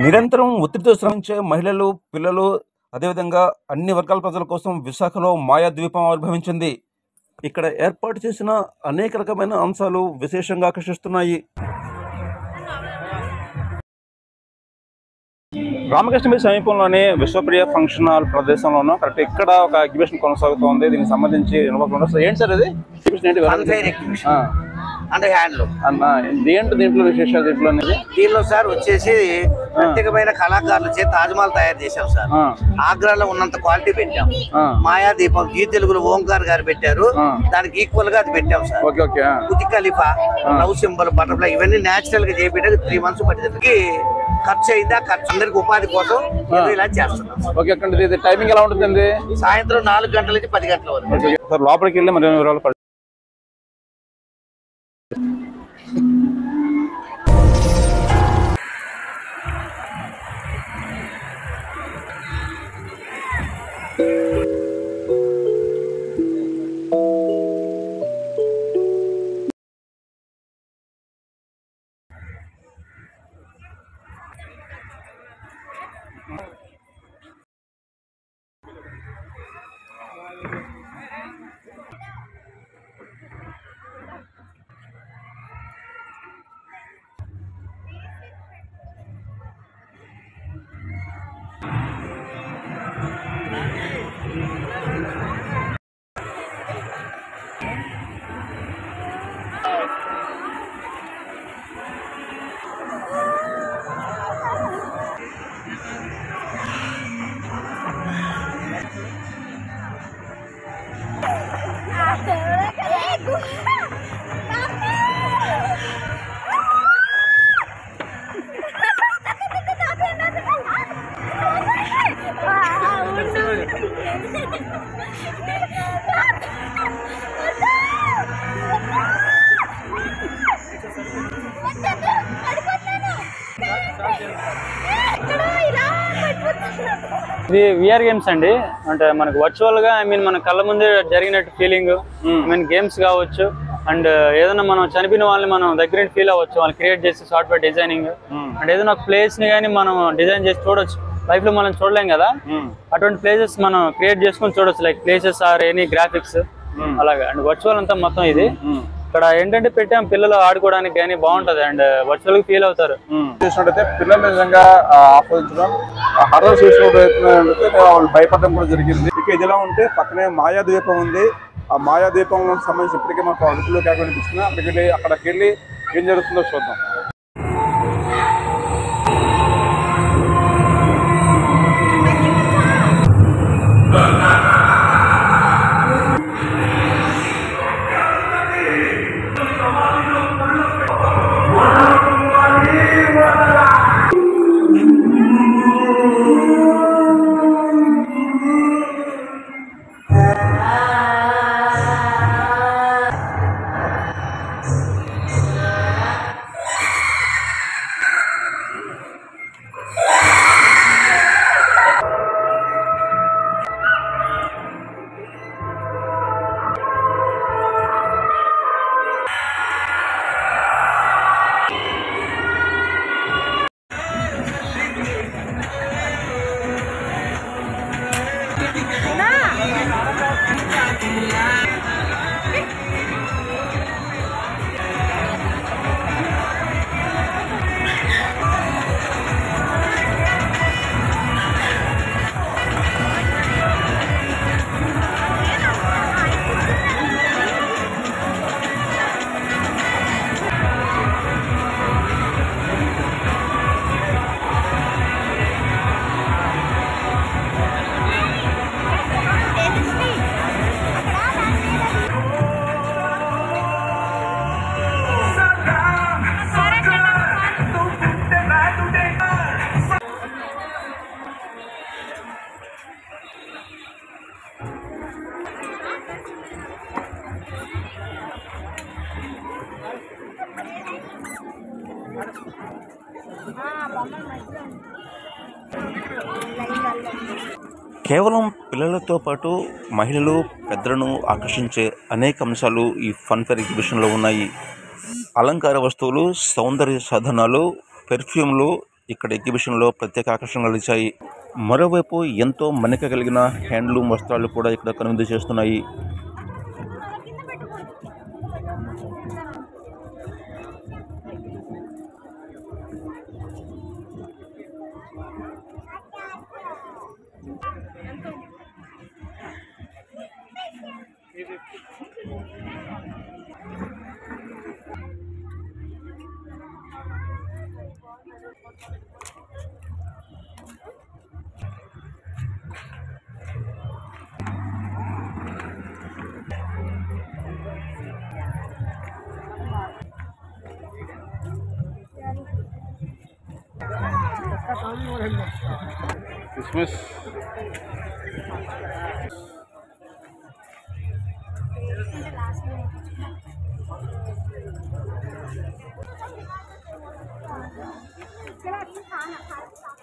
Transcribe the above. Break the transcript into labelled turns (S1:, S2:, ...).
S1: నిరంతరం ఒత్తిడితో శ్రమించే మహిళలు, పిల్లలు, అదేవిధంగా అన్ని వర్గాల ప్రజల కోసం విశాఖలో మాయా ద్వీపం ఆవిర్భవించింది. ఇక్కడ ఏర్పాటు చేసిన అనేక రకమైన అంశాలు విశేషంగా ఆకర్షిస్తున్నాయి. రామకృష్ణ సమీపంలోని విశ్వప్రియ ఫంక్షన్ హాల్ ప్రదేశంలోనూ కరెక్ట్ ఇక్కడ ఒక ఎగ్జిబిషన్ కొనసాగుతోంది. దీనికి సంబంధించి ఏంటి సార్ ఇది ఎగ్జిబిషన్
S2: అంటే హ్యాండ్లూమ్
S1: ఏంటి దీంట్లో విశేషాలు
S2: దీనిలో సార్ వచ్చేసి ప్రత్యేకమైన కళాకారుల చేత తాజ్మహల్ తయారు చేశాం సార్. ఆగ్రాలో ఉన్నంత క్వాలిటీ పెట్టాం. మాయా దీపం జీ తెలుగులో ఓంకార్ గారు పెట్టారు, దానికి ఈక్వల్ గా అది పెట్టాం sir. Burj Khalifa, love symbol, butterfly ఇవన్నీ నేచురల్ గా చేపట్టారు. 3 months పట్టింది. ఖర్చు అయిందా? ఖర్చు అందరికి ఉపాధి కోసం ఇలా చేస్తున్నాం.
S1: టైమింగ్ ఎలా ఉంటుంది?
S2: సాయంత్రం 4 గంటల నుంచి 10 గంటల వరకు.
S1: లోపలికి వెళ్ళి మరి వివరాలు
S3: ఇది విఆర్ గేమ్స్ అండి. అంటే మనకు వర్చువల్ గా మన కళ్ళ ముందే జరిగినట్టు ఫీలింగ్. గేమ్స్ కావచ్చు అండ్ ఏదైనా మనం చనిపోయిన వాళ్ళని మనం దగ్గర ఫీల్ అవ్వచ్చు. వాళ్ళు క్రియేట్ చేసి సాఫ్ట్వేర్ డిజైనింగ్ అండ్ ఏదైనా ఒక ప్లేస్ ని కానీ మనం డిజైన్ చేసి చూడొచ్చు. లైఫ్ లో మనం చూడలేం కదా, అటువంటి ప్లేసెస్ మనం క్రియేట్ చేసుకుని చూడొచ్చు. Like places or any graphics అలాగా. అండ్ వర్చువల్ అంతా మొత్తం ఇది. ఇక్కడ ఏంటంటే పెట్టాం పిల్లలు ఆడుకోవడానికి కానీ బాగుంటది అండ్ వర్చువల్ గా ఫీల్ అవుతారు.
S1: చూసినట్టయితే పిల్లల నిజంగా ఆస్వాదించడం, హర్రర్ చూసినట్టు వాళ్ళు భయపడడం కూడా జరిగింది. ఇక ఇదిలా ఉంటే పక్కనే మాయా ద్వీపం ఉంది. ఆ మాయా ద్వీపంలో సంబంధించి ఇప్పటికే మాకు అడుగులో కనిపిస్తుంది. అక్కడికి వెళ్ళి ఏం జరుగుతుందో చూద్దాం. కేవలం పిల్లలతో పాటు మహిళలు పెద్దలను ఆకర్షించే అనేక అంశాలు ఈ ఫన్ ఫేర్ ఎగ్జిబిషన్లో ఉన్నాయి. అలంకార వస్తువులు, సౌందర్య సాధనాలు, పెర్ఫ్యూమ్లు,
S4: ఇక్కడ ఎగ్జిబిషన్లో ప్రత్యేక ఆకర్షణలు నిలిచాయి. మరోవైపు ఎంతో మన్నిక కలిగిన హ్యాండ్లూమ్ వస్త్రాలు కూడా ఇక్కడ కనువిందు చేస్తున్నాయి.
S1: క్రిస్మస్
S5: चला